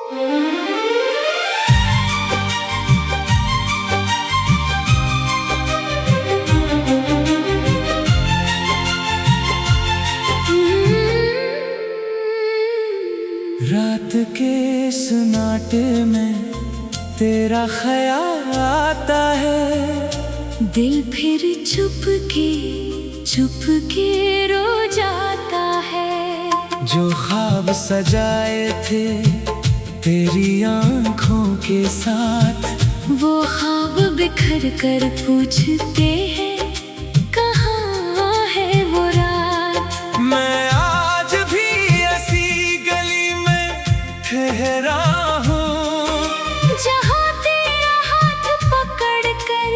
रात के सन्नाटे में तेरा ख्याल आता है, दिल फिर चुप के रो जाता है। जो ख्वाब सजाए थे तेरी आंखों के साथ, वो ख्वाब बिखर कर पूछते हैं कहाँ है वो रात। मैं आज भी ऐसी गली में ठहरा हूँ, जहाँ तेरा हाथ पकड़ कर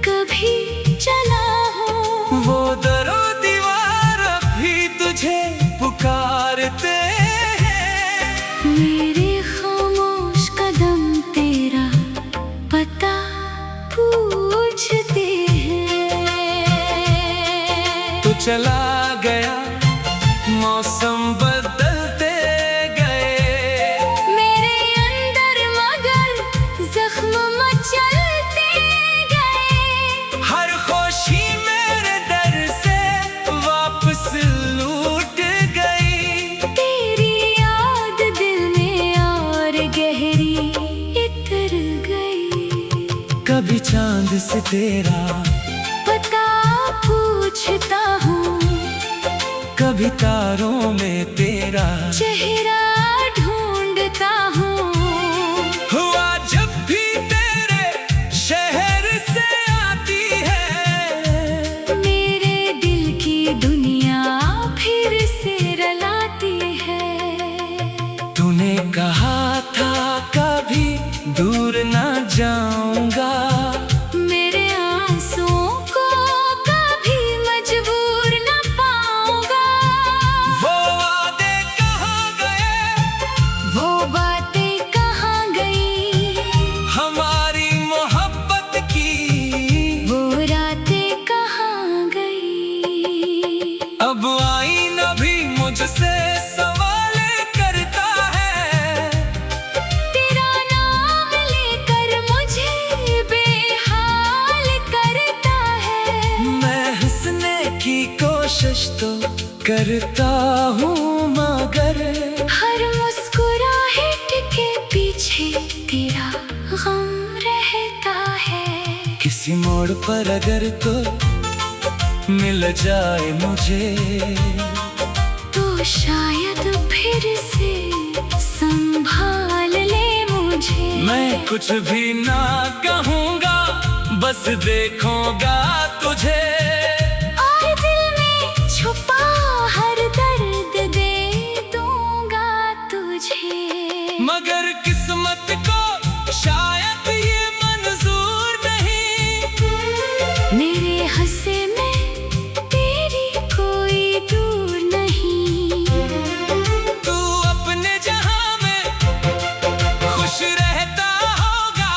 कभी चला हूँ। वो दरो दीवार अभी तुझे पुकारते हैं। मेरे खामोश कदम तेरा पता पूछते हैं। तू चला गया, मौसम बदलते गए, मेरे अंदर मगर जख्म मचलते गए। हर खुशी मेरे दर से वापस लूट गई। तेरी याद दिल में और गहरी उतर गई। कभी चांद से तेरा पता पूछता हूँ, कभी तारों में तेरा चेहरा ढूंढता हूँ। हुआ जब भी तेरे शहर से आती है, मेरे दिल की दुनिया फिर से रलाती है। तूने कहा था कभी दूर ना जाऊंगा, मेरे आंसुओं को कभी मजबूर न पाऊंगा। वो वादे कहाँ गए, वो बातें कहाँ गई, हमारी मोहब्बत की वो रातें कहाँ गई। अब आईना भी मुझसे सवाल करता है। तेरा नाम लेकर मुझे बेहाल करता है। मैं हंसने की कोशिश तो करता हूँ, मगर हर मुस्कुराहट के पीछे तेरा गम रहता है। किसी मोड़ पर अगर तो मिल जाए मुझे, तो शायद फिर से संभाल ले मुझे। मैं कुछ भी ना कहूँगा, बस देखूंगा तुझे। और दिल में छुपा हर दर्द दे दूंगा तुझे। मगर किस्मत को शायद ये मंजूर नहीं, मेरे हंसे में तेरी कोई दूर नहीं। तू अपने जहां में खुश रहता होगा,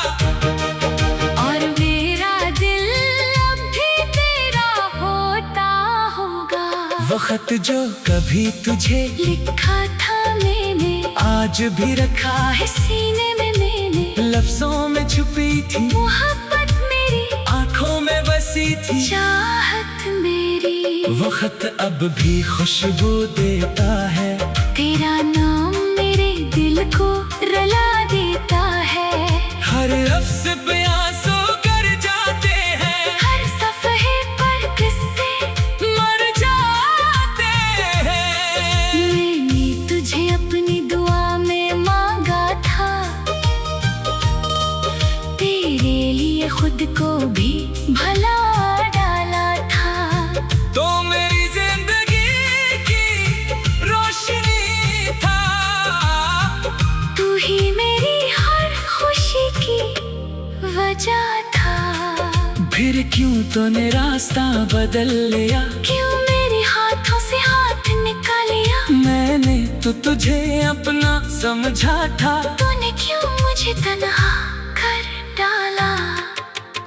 और मेरा दिल अब भी तेरा होता होगा। वो खत जो कभी तुझे लिखा था मैंने, आज भी रखा है सीने में मैंने। लफ्जों में छुपी थी, मोहब्बत मेरी आंखों में बसी थी। चाहत मेरी, वो खत अब भी खुशबू देता है। तेरा नाम मेरे दिल को रला देता है। हर लफ्ज पे आंसू कर जाते हैं, हर सफ़हे पर किस्से मर जाते हैं। मैंने तुझे अपनी दुआ में मांगा था, तेरे लिए खुद को भी भला डाला था। तो मेरी जिंदगी की रोशनी था, तू ही मेरी हर खुशी की वजह था। फिर क्यों तूने रास्ता बदल लिया, क्यों मेरे हाथों से हाथ निकाल लिया। मैंने तो तुझे अपना समझा था, तूने क्यों मुझे तन्हा कर डाला।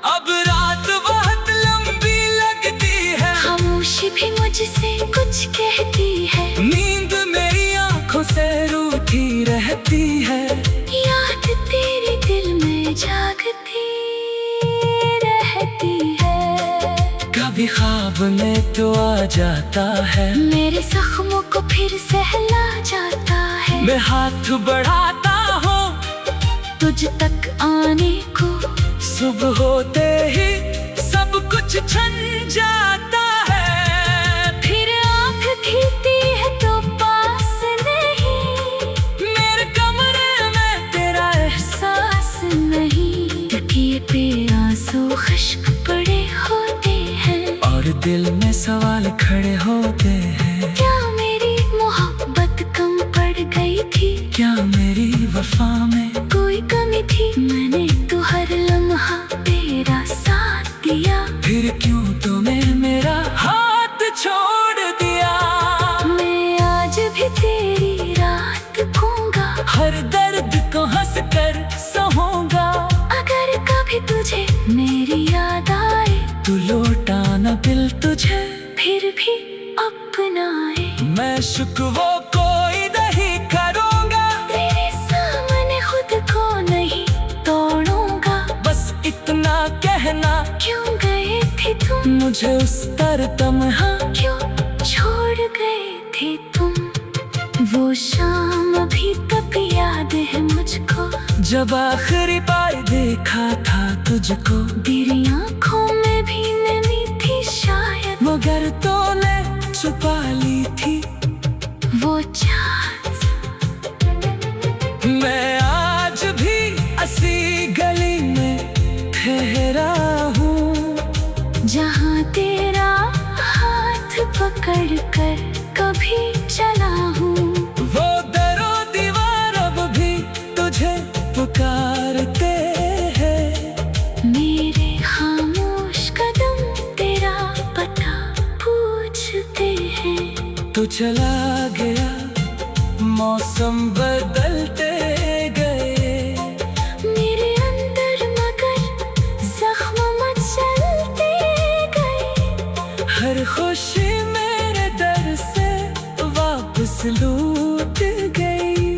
अब रात बहुत लंबी लगती है, खामोशी भी मुझसे कुछ कहती है। नींद मेरी आंखों से रूठी रहती है। जागती रहती है। कभी ख्वाब में तो आ जाता है, मेरे जख्मों को फिर सहला जाता है। मैं हाथ बढ़ाता हूँ तुझ तक आने को, सुबह होते ही सब कुछ छन जाता है। फिर आँख खींचती है तो पास नहीं, मेरे कमरे में तेरा एहसास नहीं। तकिए पे आंसू खुश्क पड़े होते हैं, और दिल में सवाल खड़े होते हैं। क्या मेरी मोहब्बत कम पड़ गई थी? क्या मेरी वफा में कोई कमी थी? मैंने तो हर लम्हा तेरा साथ दिया, फिर क्यों तुम्हें मेरा हाथ छोड़ दिया? मैं आज भी तेरी रात कहूँगा, हर दर्द को हंस कर सहूंगा। अगर कभी तुझे मेरी याद आए, तू लौटाना दिल तुझे फिर भी अपनाए। मैं शुक्र कोई नहीं करूँगा, तेरे सामने खुद को नहीं तोड़ूंगा। बस इतना कहना, क्यों गए थे तुम मुझे उस तमहा। क्यों छोड़ गए थे तुम? वो शाम अभी तक याद है मुझको, जब आखिरी बार देखा था तुझको। तेरी आँखों में भी नमी थी शायद, मगर तूने छुपा ली थी वो चाँद। मैं आज भी इसी गली में ठहरा हूँ, जहाँ तेरा हाथ पकड़ कर कभी चला हूँ। वो दरो दीवार अब भी तुझे पुकारते हैं। मेरे खामोश कदम तेरा पता पूछते हैं। तू चला गया, मौसम बदलते गए। मेरे अंदर मगर जख्म मचलते गए। हर खुशी मेरे दर से वापस लूट गई।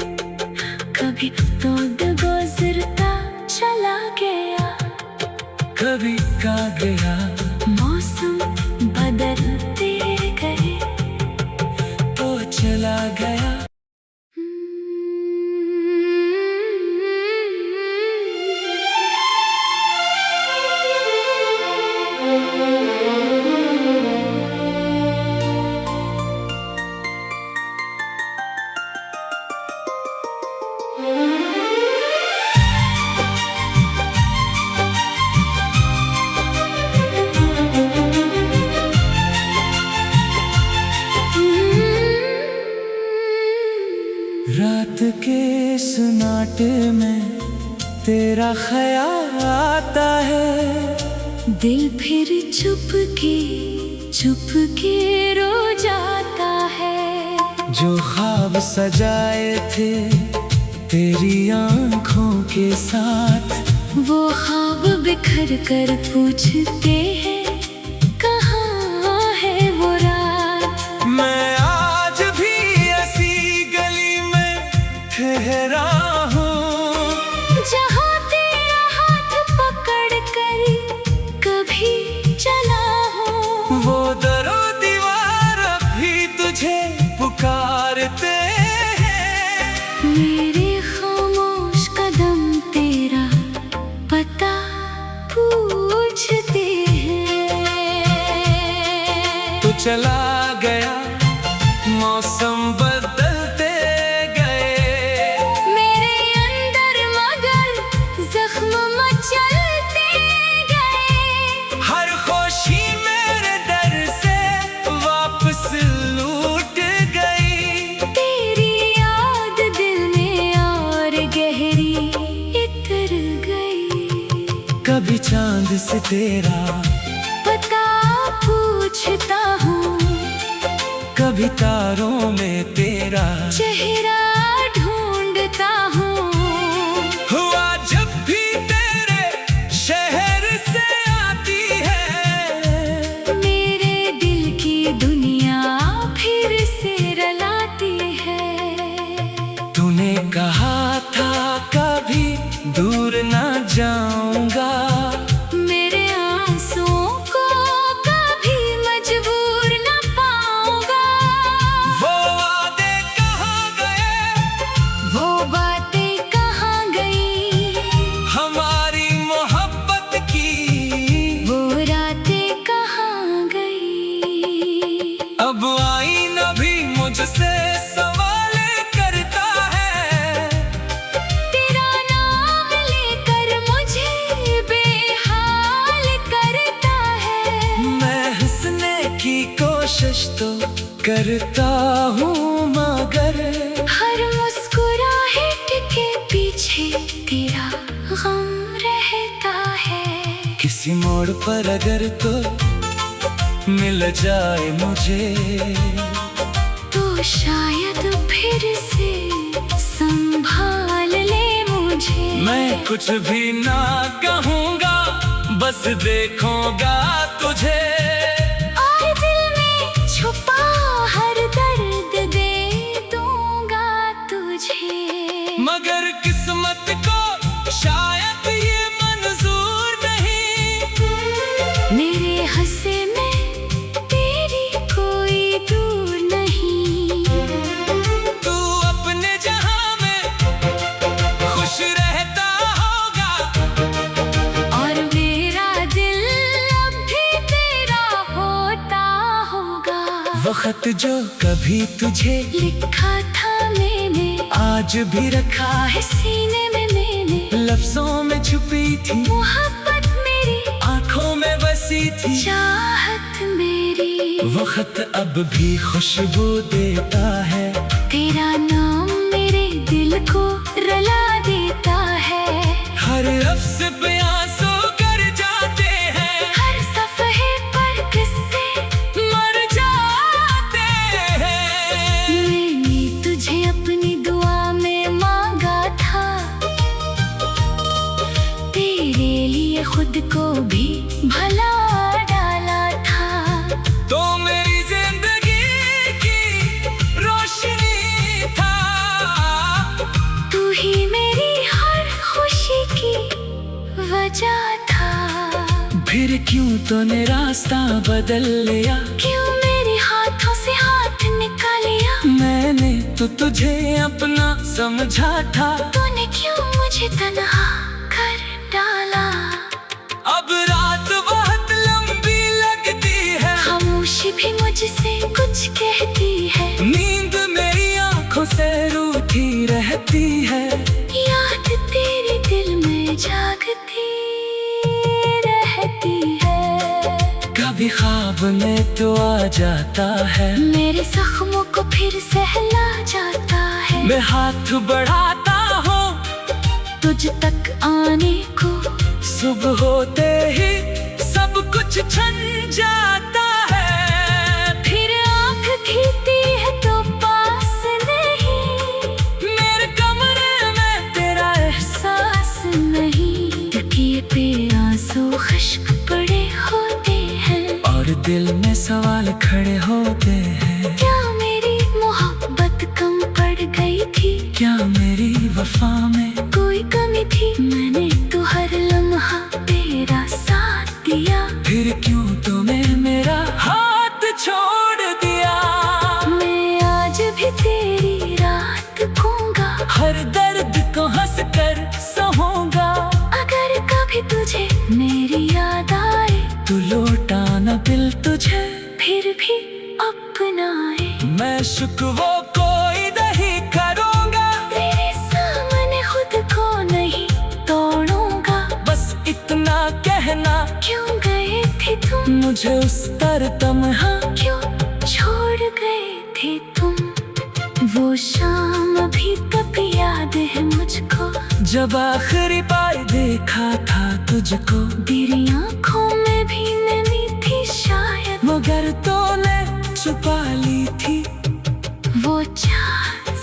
कभी तो गुजरता चला गया, कभी का गया, मौसम बदलते गए। तो चला गया। रात के सन्नाटे में तेरा ख्याल आता है। दिल फिर चुप के रो जाता है। जो ख्वाब सजाए थे तेरी आंखों के साथ, वो ख्वाब बिखर कर पूछते हैं, कहाँ है वो रात? मैं आज भी ऐसी गली में ठहरा हूँ, जहाँ तेरा हाथ पकड़ कर कभी चला हूँ। वो दरो दीवार अभी तुझे पुकारते हैं। मेरे खामोश कदम तेरा पता पूछते हैं। तू चला गया, मौसम बदलते गए। मेरे अंदर मगर जख्म मचलते गए। हर खुशी मेरे दर से वापस लूट गई। तेरी याद दिल में और गहरी इतर गई। कभी चांद से तेरा पता पूछता हूँ, कभी तारों में तेरा चेहरा ढूंढता हूँ। हुआ जब भी तेरे शहर से आती है, मेरे दिल की दुनिया फिर से रलाती है। तूने कहा था कभी दूर ना जा करता हूँ मगर हर मुस्कुराहट के पीछे तेरा गम रहता है। किसी मोड़ पर अगर तो मिल जाए मुझे तो शायद फिर से संभाल ले मुझे। मैं कुछ भी ना कहूँगा, बस देखूंगा तुझे। और दिल में छुपा हर दर्द दे दूंगा तुझे। मगर किस्मत को शायद ये मंजूर नहीं, मेरे हंसे में तेरी कोई दूर नहीं। तू अपने जहां में खुश रहता होगा और मेरा दिल अब भी तेरा होता होगा। वो खत जो कभी तुझे लिखा था मैंने आज भी रखा है सीने में मैंने। लफ्जों में छुपी थी, मोहब्बत मेरी आंखों में बसी थी। चाहत मेरी वो खत अब भी खुशबू देता है, तेरा नाम मेरे दिल को रुला देता है। हर लफ्ज पे आंसू कर जाते हैं, हर सफ़हे पर किस्से मर जाते हैं। मैंने तुझे अपनी दुआ में मांगा था, तेरे लिए खुद को भी भला डाला था। तो मेरी जिंदगी की रोशनी था, तू ही मेरी हर खुशी की वजह था। फिर क्यों तूने रास्ता बदल लिया, क्यों मेरे हाथों से हाथ निकालिया। मैंने तो तुझे अपना समझा था। तूने क्यों मुझे तन्हा कर डाला। अब रात बहुत लंबी लगती है, खामोशी भी मुझसे कुछ कहती है। नींद मेरी आंखों से रूठी रहती है। याद तेरे दिल में जागती रहती है। कभी ख्वाब में तो आ जाता है, मेरे जख्मों को फिर सहला जाता है। मैं हाथ बढ़ाता हूँ तुझ तक आने को, सुबह होते ही सब कुछ छन जाता है। फिर आँख खींचती है तो पास नहीं, मेरे कमरे में तेरा एहसास नहीं। तकिए पे आंसू खुश्क पड़े होते हैं, और दिल में सवाल खड़े होते हैं। क्या मेरी मोहब्बत कम पड़ गई थी, क्या मेरी वफा में कोई कमी थी। मैंने तो हर लम्हा तेरा साथ दिया, फिर क्यों तुम्हें मेरा हाथ छोड़ दिया। मैं आज भी तेरी रात कहूँगा, हर दर्द को हंस कर सहूंगा। अगर कभी तुझे मेरी याद आए तू लौटाना दिल तुझे, फिर भी अपनाए। मैं शुक्र कोई नहीं करूँगा, तेरे सामने खुद को नहीं तोड़ूंगा। बस इतना कहना क्यों गए थे तुम मुझे उस तमहा। क्यों छोड़ गए थे तुम वो शाम अभी तक याद है मुझको। जब आखिरी बार देखा था तुझको, तेरी आंखों में भी नमी थी शायद, मगर तूने छुपा ली थी वो चाहत।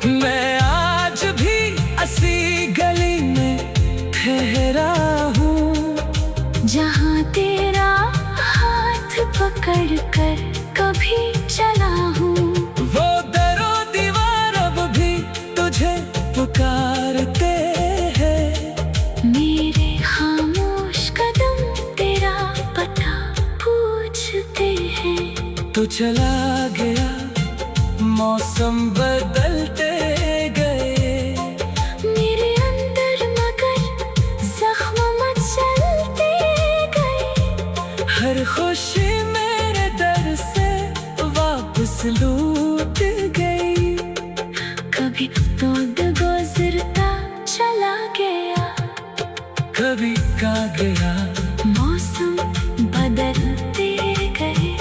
मैं आज भी असी गली में ठहरा हूँ, जहाँ तेरा हाथ पकड़ कर कभी चला हूँ। वो दरो दीवार अब भी तुझे पुकारते हैं। मेरे खामोश कदम तेरा पता पूछते हैं। तू चला गया, मौसम बदलते गए, मेरे अंदर मगर जख्म मचलते गए। हर खुशी मेरे दर से वापस लूट गई। कभी तो गुजरता चला गया, कभी का गया, मौसम बदलते गए।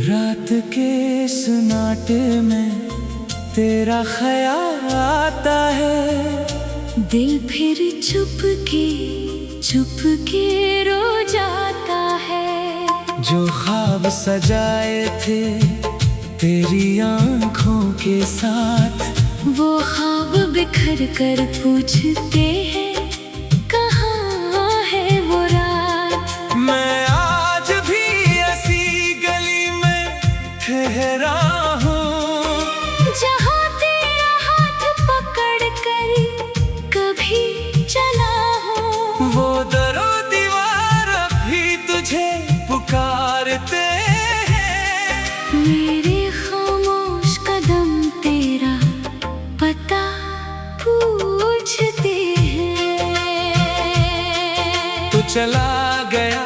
रात के सन्नाटे में तेरा ख्याल आता है, दिल फिर चुप के रो जाता है। जो ख्वाब सजाए थे तेरी आंखों के साथ, वो ख्वाब बिखर कर पूछते हैं कहाँ है वो रात। मैं आज भी ऐसी गली में ठहरा हूँ, जहाँ तेरा हाथ पकड़ कर कभी चला हूँ। वो दरो दीवार अभी तुझे पुकारते हैं। मेरे खामोश कदम तेरा पता पूछते हैं। तू चला गया,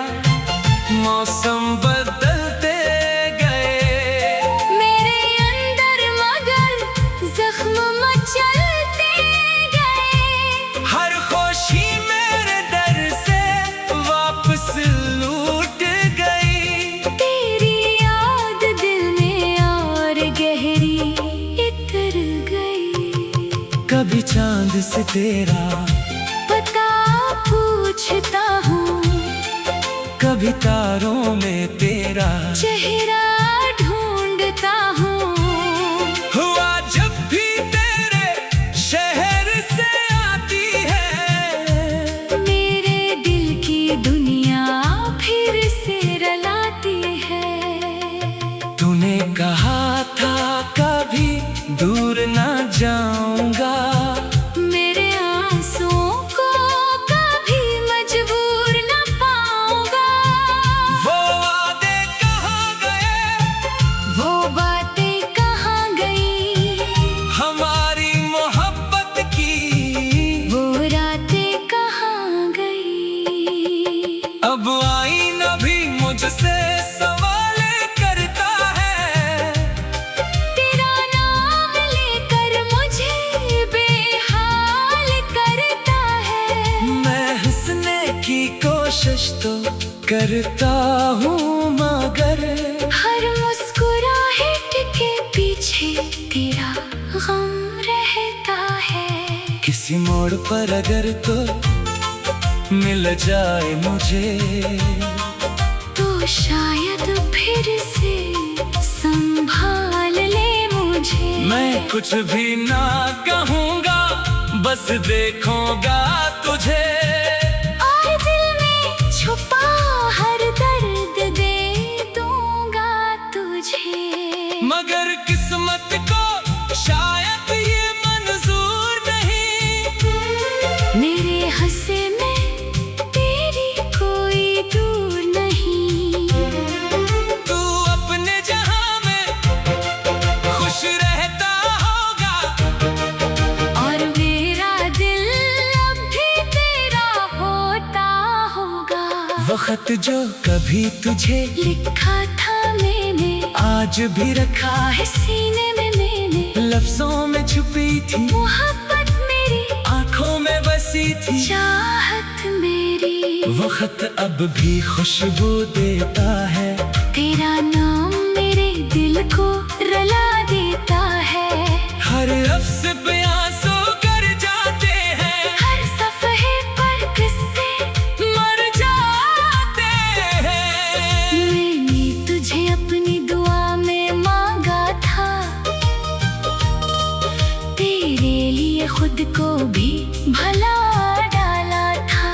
मौसम बदलते गए, मेरे अंदर मगर जख्म मचलते गए। हर खुशी मेरे दर से वापस लूट गई। तेरी याद दिल में और गहरी इतर गई। कभी चांद से तेरा पता पूछता हूँ, कभी तारों में तेरा चेहरा ढूंढता हूँ। हुआ जब भी तेरे शहर से आती है, मेरे दिल की दुनिया फिर से रलाती है। तूने कहा था कभी दूर ना जाऊंगा, मेरे आंसुओं को कभी मजबूर न पाऊंगा। वो वादे कहाँ गए, वो बातें कहाँ गई, हमारी मोहब्बत की वो रातें कहाँ गई। अब आईना भी मुझसे सवाल करता है। तेरा नाम लेकर मुझे बेहाल करता है। मैं हंसने की कोशिश तो करता हूँ, मगर हर मुस्कुराहट के पीछे तेरा गम रहता है। किसी मोड़ पर अगर तो मिल जाए मुझे, तो शायद फिर से संभाल ले मुझे। मैं कुछ भी ना कहूँगा, बस देखूंगा तुझे। और दिल में छुपा हर दर्द दे दूंगा तुझे। मगर किस्मत को शायद ये मंजूर नहीं, मेरे हंसे में तेरी कोई दूर नहीं। तू अपने जहां में खुश रहता होगा, और मेरा दिल अब भी तेरा होता होगा। वो खत जो कभी तुझे लिखा था मैंने, आज भी रखा है, सीने में मैंने लफ्जों में छुपी थी, मोहब्बत मेरी आंखों में बसी थी। चाहत मेरी वो खत अब भी खुशबू देता है, तेरा नाम मेरे दिल को रला देता है। हर लफ्ज पे आंसू कर जाते हैं, हर सफ़हे पर किस्से मर जाते हैं। मैंने तुझे अपनी दुआ में मांगा था, तेरे लिए खुद को भी भला डाला था।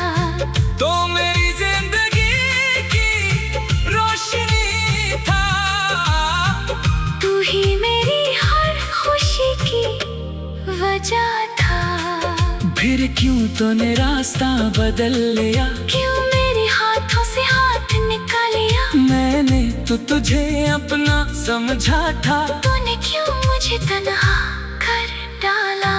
तो मेरी जिंदगी की रोशनी था, तू ही मेरी हर खुशी की वजह था। फिर क्यों तूने रास्ता बदल लिया, क्यों मेरे हाथों से हाथ निकाल लिया। मैंने तो तुझे अपना समझा था, तूने क्यों मुझे तन्हा कर डाला।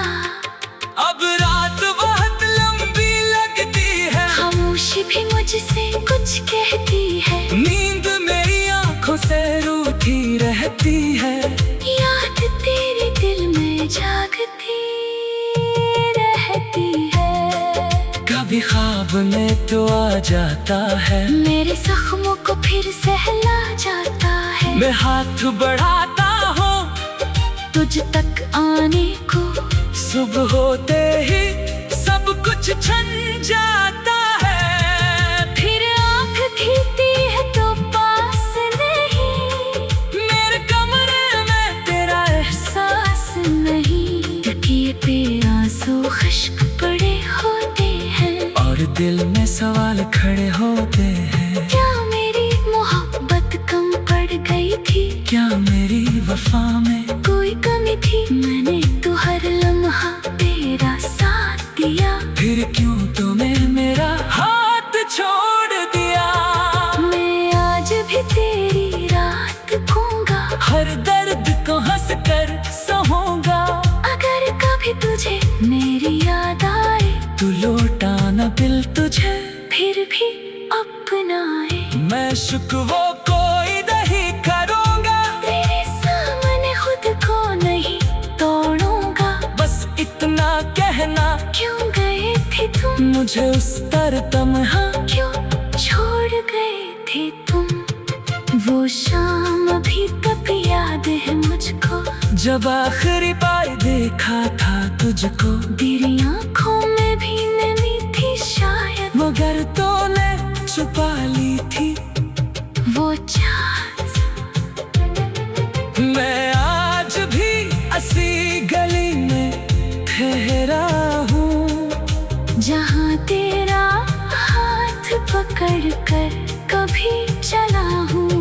अब रात बहुत लंबी लगती है, खामोशी भी मुझसे कुछ कहती है। नींद मेरी आंखों से रूठी रहती है। जागती रहती है। कभी ख्वाब में तो आ जाता है, मेरे जख्मों को फिर सहला जाता है। मैं हाथ बढ़ाता हूँ तुझ तक आने को, सुबह होते ही सब कुछ छन जाता है। फिर आँख खींचती है तो पास नहीं, मेरे कमरे में तेरा एहसास नहीं। तकिए पे आंसू खुश्क पड़े होते हैं, और दिल में सवाल खड़े होते हैं। क्या मेरी मोहब्बत कम पड़ गई थी? क्या मेरी वफा में कोई कमी थी? मैंने तो हर लम्हा तेरा साथ दिया, फिर क्यों तुम्हें मेरा हाथ छोड़ दिया? मैं आज भी तेरी रात कहूँगा, हर दर्द को हंस कर सहूंगा। अगर कभी तुझे मेरी याद आए, तू लौटाना दिल तुझे फिर भी अपनाए। मैं शुक्वों को नहीं करूंगा, तेरे सामने खुद को नहीं तोड़ूंगा। बस इतना कहना, क्यों गए थे तुम? मुझे उस तमहा क्यों छोड़ गए थे तुम? वो शाम अभी तक याद है मुझको, जब आखिरी बार देखा था तुझको। तेरी आँखों में भी नमी थी शायद, मगर तूने छुपा ली थी वो चाहत। मैं आज भी असी गली में ठहरा हूँ, जहाँ तेरा हाथ पकड़ कर कभी चला हूँ।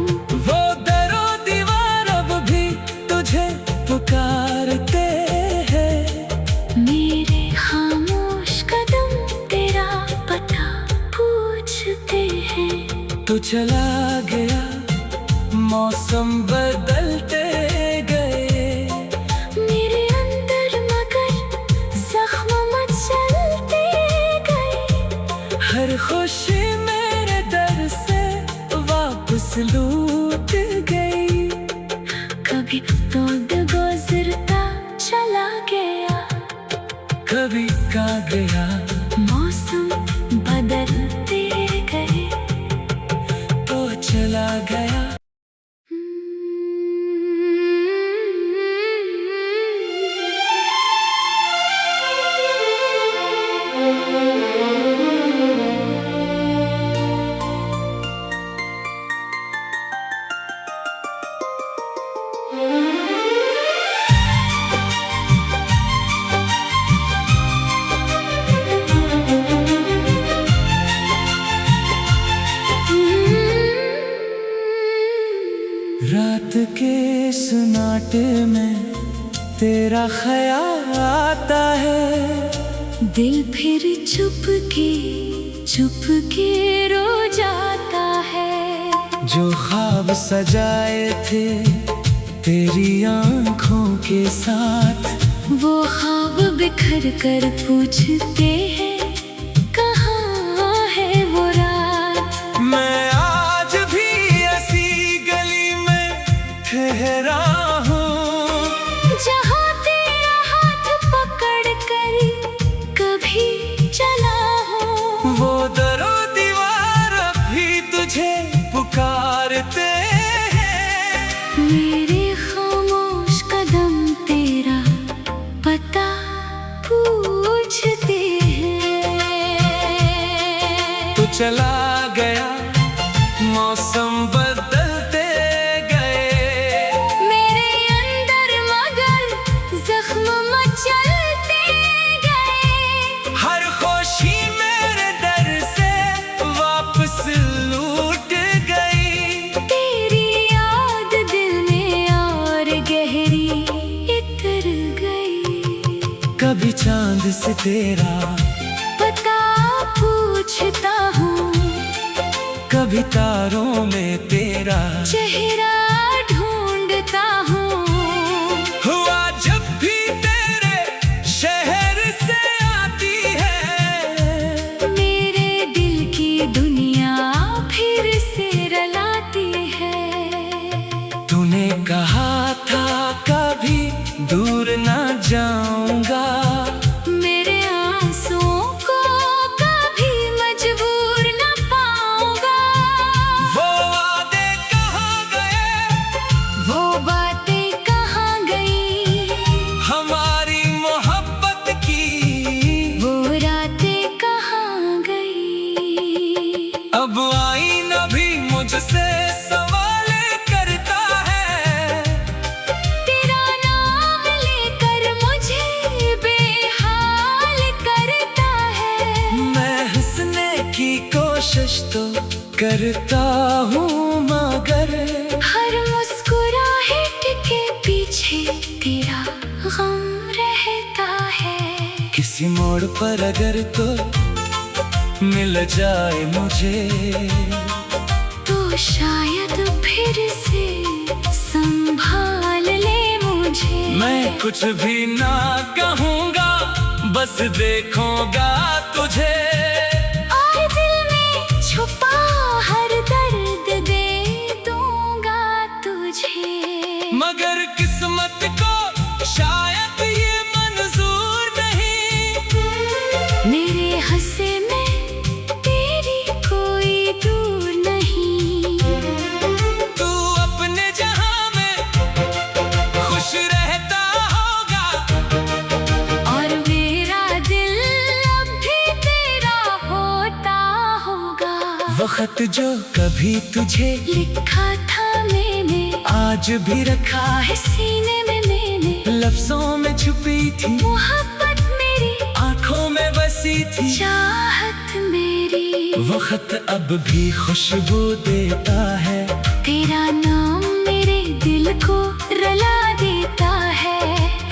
वो दरो दीवार अब भी तुझे पुकारते हैं। मेरे खामोश कदम तेरा पता पूछते हैं। तू चला गया, मौसम बदलते गए। मेरे अंदर मगर जख्म मचलते गए। हर खुशी मेरे दर से वापस लूट गई। कभी तो गुजरता चला गया, कभी का गया, मौसम बदलते गए। तो चला गया। रात के सन्नाटे में तेरा ख्याल आता है। दिल फिर चुप के रो जाता है। जो ख्वाब सजाए थे तेरी आँखों के साथ, वो ख्वाब बिखर कर पूछते हैं, कहाँ है वो रात? मैं आज भी ऐसी गली में ठहरा हूँ, जहाँ तेरा हाथ पकड़ कर कभी चला हूँ। वो दरो दीवार अभी तुझे पुकारते हैं। मेरे खामोश कदम तेरा पता पूछते हैं। तू चला गया, मौसम बदलते गए। मेरे अंदर मगर जख्म मचलते गए। हर खुशी मेरे दर से वापस लूट गई। तेरी याद दिल में और गहरी इतर गई। कभी चांद से तेरा पता पूछता हूँ, कभी तारों में तेरा चेहरा ढूंढता हूँ। हुआ जब भी तेरे शहर से आती है, मेरे दिल की दुनिया फिर से रलाती है। तूने कहा था कभी दूर ना जाऊंगा। मेरे आंसुओं को कभी मजबूर न पाऊंगा। वो वादे कहाँ गए, वो बातें कहाँ गई, हमारी मोहब्बत की वो रातें कहाँ गई। अब आईना भी मुझसे सवाल करता है, तेरा नाम लेकर मुझे बेहाल करता है। मैं हंसने की कोशिश तो करता हूँ मगर हर मुस्कुराहट के पीछे तेरा गम रहता है। किसी मोड़ पर अगर तो मिल जाए मुझे, तो शायद फिर से संभाल ले मुझे। मैं कुछ भी ना कहूँगा, बस देखूंगा तुझे। और दिल में छुपा हर दर्द दे दूंगा तुझे। मगर किस्मत को शायद ये मंजूर नहीं, मेरे हंसे में तेरी कोई दूर नहीं। तू अपने जहां में खुश रहता होगा, और मेरा दिल अब भी तेरा होता होगा। वो खत जो कभी तुझे लिखा था मैंने, आज भी रखा है, सीने में मैंने लफ्जों में छुपी थी, मोहब्बत मेरी आंखों में बसी थी। चाहत मेरी, वो खत अब भी खुशबू देता है, तेरा नाम मेरे दिल को रुला देता है।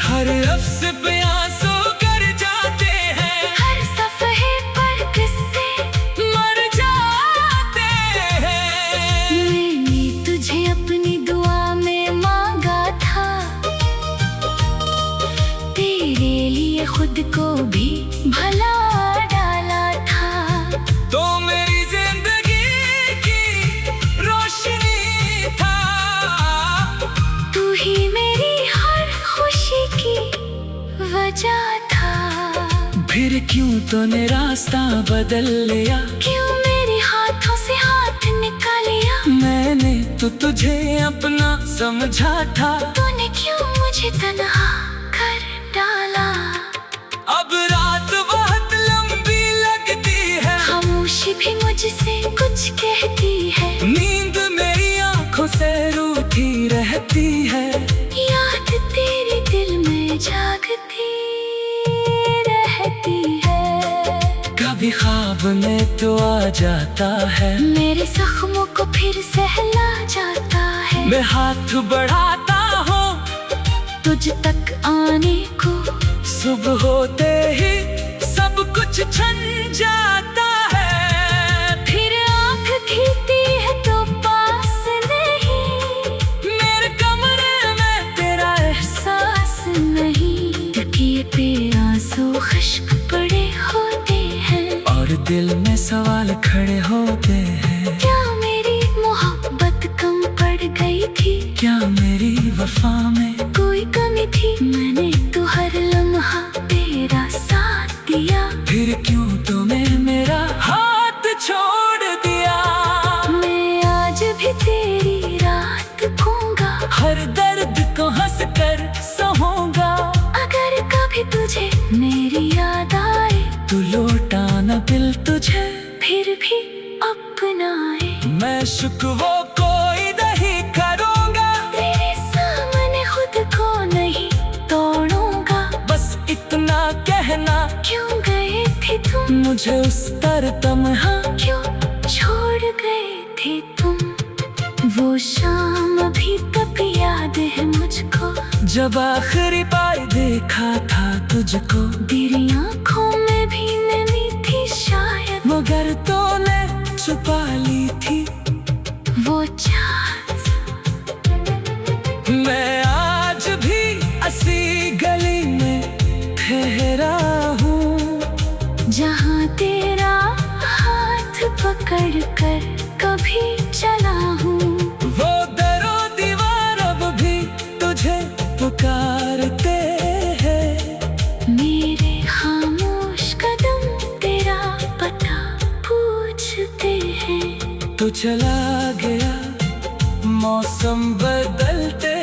हर लफ्ज पे आंसू कर जाते हैं, हर सफ़हे पर किस्से मर जाते हैं। मैंने तुझे अपनी दुआ में मांगा था, तेरे लिए खुद को भी भला डाला था। तो मेरी जिंदगी की रोशनी था, तू ही मेरी हर खुशी की वजह था। फिर क्यों तूने रास्ता बदल लिया, क्यों मेरे हाथों से हाथ निकालिया। मैंने तो तुझे अपना समझा था, तूने क्यों मुझे तन्हा कर डाला। अब रात बहुत लंबी लगती है, खामोशी भी मुझसे कुछ कहती है। नींद मेरी आंखों से रूठी रहती है, याद तेरे दिल में जागती रहती है। कभी ख्वाब में तो आ जाता है, मेरे जख्मों को फिर सहला जाता है। मैं हाथ बढ़ाता हूँ तुझ तक आने को, सुबह होते ही सब कुछ छन जाता है। फिर आँख खींचती है तो पास नहीं, मेरे कमरे में तेरा एहसास नहीं। तकिए पे आंसू खुश्क पड़े होते हैं, और दिल में सवाल खड़े होते हैं। क्या मेरी मोहब्बत कम पड़ गई थी, क्या मेरी वफा में कोई कमी थी। मैंने तो हर लम्हा तेरा साथ दिया, फिर क्यों तुम्हें मेरा हाथ छोड़ दिया। मैं आज भी तेरी रात कहूँगा, हर दर्द को हंस कर सहूंगा। अगर कभी तुझे मेरी याद आए, तू लौटाना दिल तुझे, फिर भी अपनाए। मैं शुक्र कोई नहीं करूँगा, तेरे सामने खुद को नहीं तोड़ूंगा। बस इतना कहना, क्यों गए थे तुम मुझे उस तर तमहा, क्यों छोड़ गए थे तुम। वो शाम अभी तक याद है मुझको, जब आखिरी बार देखा था तुझको। तेरी आंखों में भी नमी थी शायद, मगर तूने छुपा ली थी वो चाहत। मैं आज भी इसी गली में ठहरा हूँ, जहाँ तेरा हाथ पकड़ कर कभी चला हूँ। वो दरो दीवार अब भी तुझे पुकारती चला गया, मौसम बदलते